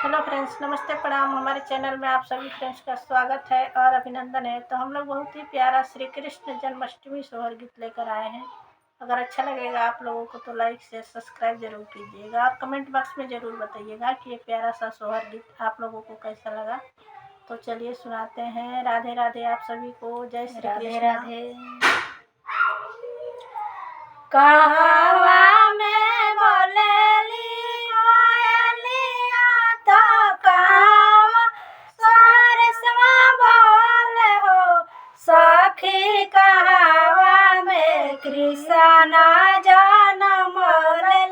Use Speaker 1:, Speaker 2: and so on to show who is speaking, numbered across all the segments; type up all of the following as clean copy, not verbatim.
Speaker 1: Hello friends, नमस्ते, प्रणाम। हमारे चैनल में आप सभी फ्रेंड्स का स्वागत है और अभिनंदन है। तो हम लोग बहुत ही प्यारा श्री कृष्ण जन्माष्टमी सोहर गीत लेकर आए हैं। अगर अच्छा लगेगा आप लोगों को तो लाइक शेयर सब्सक्राइब जरूर कीजिएगा और कमेंट बॉक्स में ज़रूर बताइएगा कि ये प्यारा सा सोहर गीत आप लोगों को कैसा लगा। तो चलिए सुनाते हैं। राधे राधे आप सभी को। जय श्री
Speaker 2: राधे
Speaker 1: कृष्ण।
Speaker 2: राधे। कहवा में बोलेली कोयलिया तो कहवा सरसवा बोले हो। सखी कहवा में कृष्ण जन्म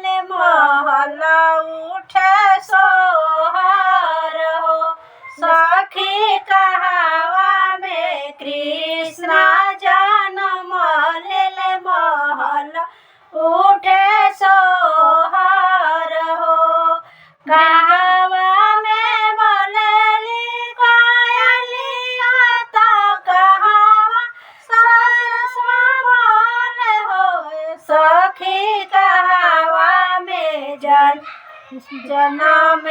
Speaker 2: ले महल उठे सोहर हो। सखी कहवा में कृष्ण जन्म ले महल उठे सोहर हो। कहवा में बोलेली कोयलिया तो कहवा सरसवा बोले हो। सखी कहवा में जनम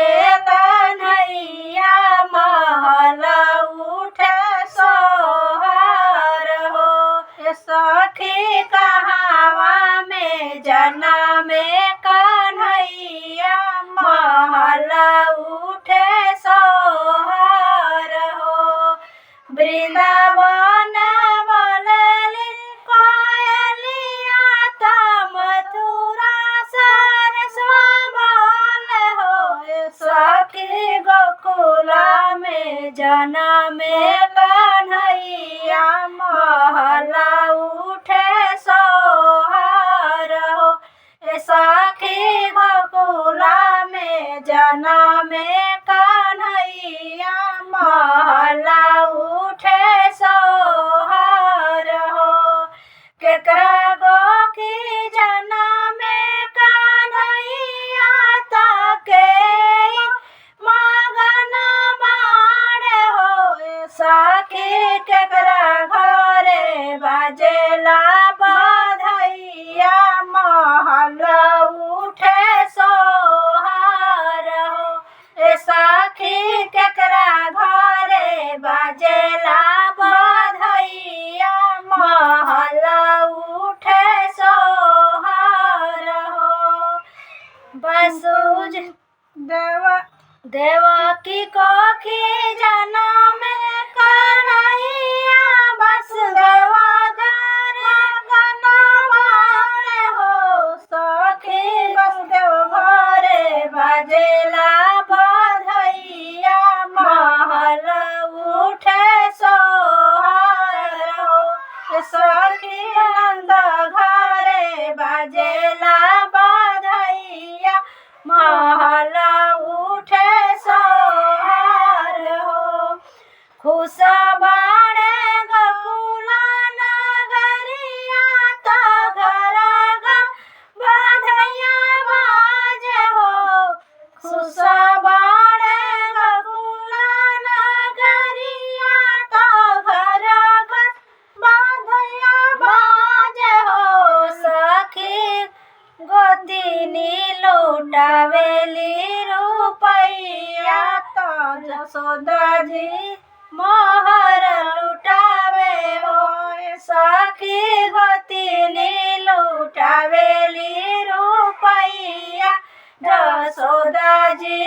Speaker 2: कन्हैया महल उठे सोहर हो। सखी कहवा में जनम कन्हैया महल उठे सोहर हो। वृंदावन बोलेली कोयलिया तो मथुरा सरसवा बोले हो। सखी गोकुला में जनम कन्हैया महल उठे सोहर हो। सखी गोकुला में जनम कन्हैया महल उठे सोहर हो। केकरा गो की जनम कन्हैया तो के मगन बाड़े हो। सखी केकरा घरे बाजेला बधैया महल उठे सोहर हो। सखी केकरा घरे बाजेला बधैया महल उठे सोहर हो। बसूज देवकी कोखी जनम कन्हैया वसुदेवा घरे गनवारे हो। सखी वसुदेव घरे बाजेला बधैया महल उठे सोहर हो। सखी नंद घरे बाजेला बधैया महल उठे सोहर हो। खुश बाड़े गोकुला नगरिया तो घर घर बधैया बाजे हो। खुश बाड़े गोकुला नगरिया तो घर घर बधैया बाजे हो। सखी गोतिनी लुटावेली रुपैया तो जसोदा जी मोहर लुटावे हो। सखी गोतिनी लुटावेली रुपैया जसोदा जी